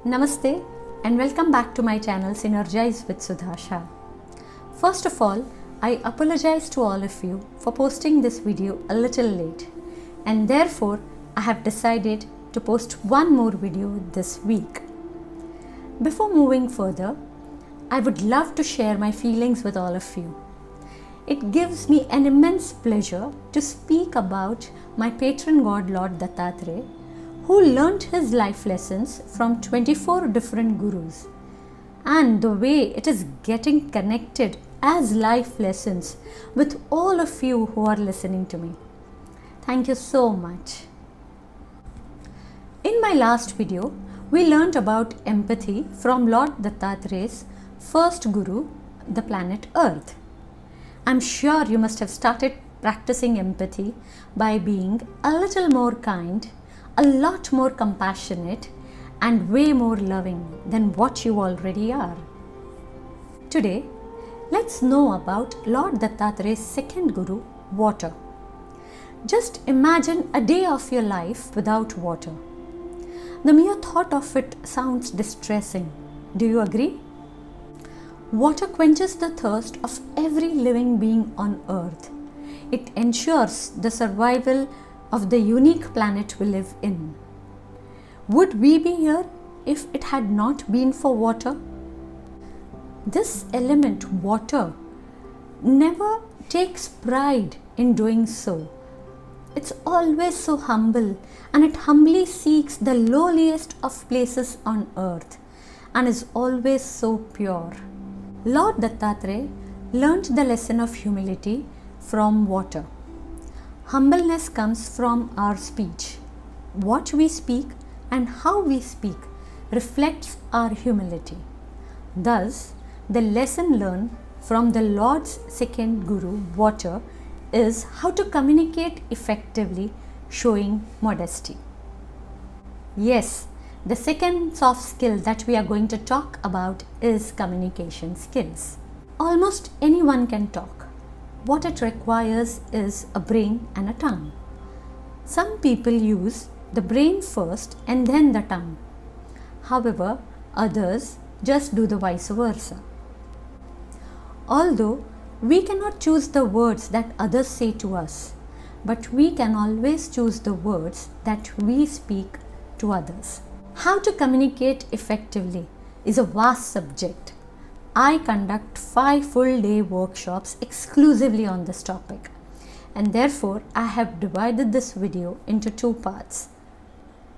Namaste and welcome back to my channel Synergize with Sudha Shah. First of all, I apologize to all of you for posting this video a little late, and therefore I have decided to post one more video this week. Before moving further, I would love to share my feelings with all of you. It gives me an immense pleasure to speak about my patron god Lord Dattatreya, who learnt his life lessons from 24 different gurus, and the way it is getting connected as life lessons with all of you who are listening to me. Thank you so much. In my last video, we learnt about empathy from Lord Dattatreya's first guru, the planet Earth. I'm sure you must have started practicing empathy by being a little more kind, a lot more compassionate, and way more loving than what you already are. Today, let's know about Lord Dattatreya's second guru, water. Just imagine a day of your life without water. The mere thought of it sounds distressing. Do you agree? Water quenches the thirst of every living being on earth. It ensures the survival of the unique planet we live in. Would we be here if it had not been for water? This element, water, never takes pride in doing so. It's always so humble, and it humbly seeks the lowliest of places on earth and is always so pure. Lord Dattatreya learnt the lesson of humility from water. Humbleness comes from our speech. What we speak and how we speak reflects our humility. Thus, the lesson learned from the Lord's second guru, water, is how to communicate effectively, showing modesty. Yes, the second soft skill that we are going to talk about is communication skills. Almost anyone can talk. What it requires is a brain and a tongue. Some people use the brain first and then the tongue. However, others just do the vice versa. Although we cannot choose the words that others say to us, but we can always choose the words that we speak to others. How to communicate effectively is a vast subject. I conduct 5 full-day workshops exclusively on this topic, and therefore I have divided this video into 2 parts.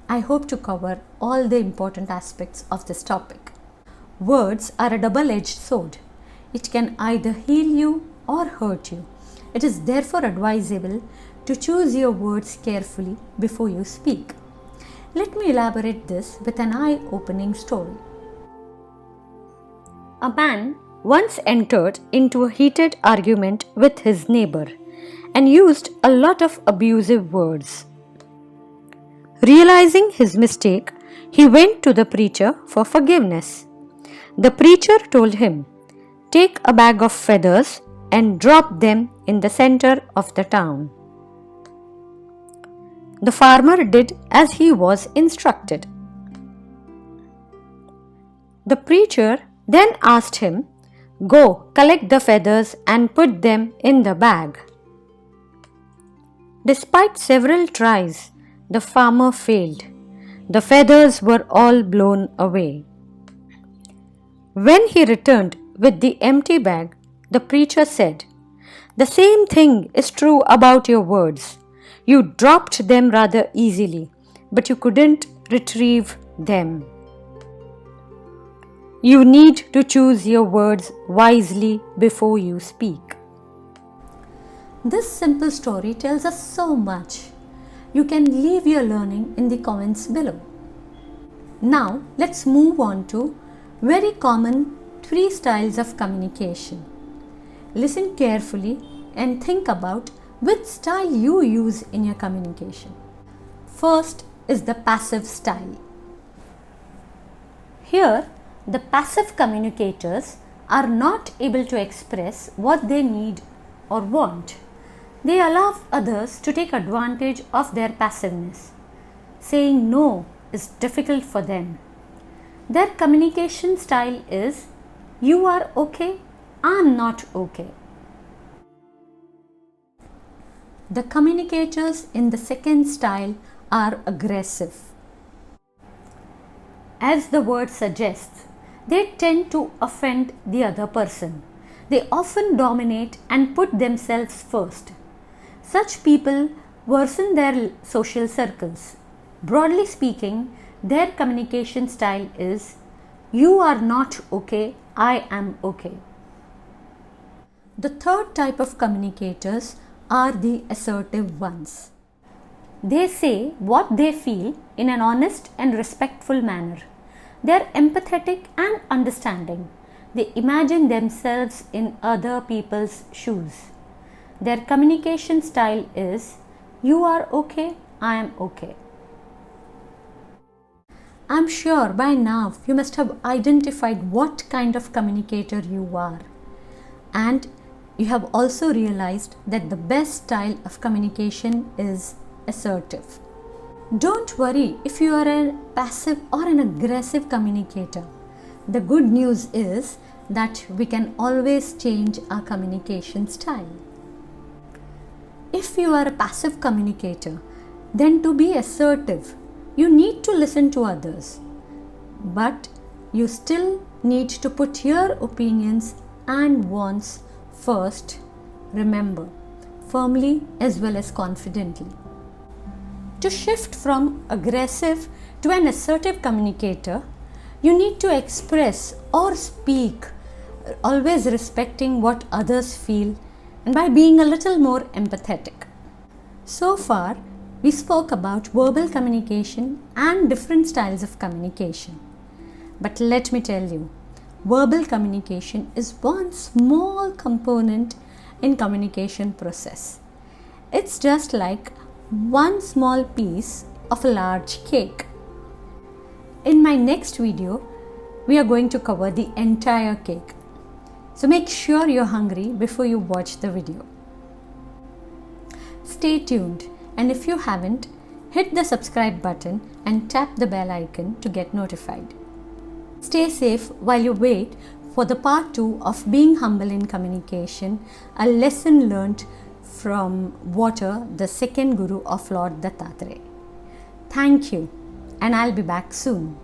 I hope to cover all the important aspects of this topic. Words are a double-edged sword. It can either heal you or hurt you. It is therefore advisable to choose your words carefully before you speak. Let me elaborate this with an eye-opening story. A man once entered into a heated argument with his neighbor and used a lot of abusive words. Realizing his mistake, he went to the preacher for forgiveness. The preacher told him, "Take a bag of feathers and drop them in the center of the town." The farmer did as he was instructed. The preacher then asked him, "Go collect the feathers and put them in the bag." Despite several tries, the farmer failed. The feathers were all blown away. When he returned with the empty bag, the preacher said, "The same thing is true about your words. You dropped them rather easily, but you couldn't retrieve them. You need to choose your words wisely before you speak." This simple story tells us so much. You can leave your learning in the comments below. Now let's move on to very common 3 styles of communication. Listen carefully and think about which style you use in your communication. First is the passive style. Here, the passive communicators are not able to express what they need or want. They allow others to take advantage of their passiveness. Saying no is difficult for them. Their communication style is, you are okay, I'm not okay. The communicators in the second style are aggressive. As the word suggests, they tend to offend the other person. They often dominate and put themselves first. Such people worsen their social circles. Broadly speaking, their communication style is, you are not okay, I am okay. The third type of communicators are the assertive ones. They say what they feel in an honest and respectful manner. They are empathetic and understanding. They imagine themselves in other people's shoes. Their communication style is, you are okay, I am okay. I'm sure by now you must have identified what kind of communicator you are. And you have also realized that the best style of communication is assertive. Don't worry if you are a passive or an aggressive communicator. The good news is that we can always change our communication style. If you are a passive communicator, then to be assertive, you need to listen to others. But you still need to put your opinions and wants first, remember, firmly as well as confidently. To shift from aggressive to an assertive communicator, you need to express or speak, always respecting what others feel and by being a little more empathetic. So far, we spoke about verbal communication and different styles of communication. But let me tell you, verbal communication is one small component in communication process. It's just like one small piece of a large cake. In my next video, we are going to cover the entire cake. So make sure you're hungry before you watch the video. Stay tuned, and if you haven't, hit the subscribe button and tap the bell icon to get notified. Stay safe while you wait for the part 2 of Being Humble in Communication, a lesson learnt from Water, the second guru of Lord Dattatreya. Thank you, and I'll be back soon.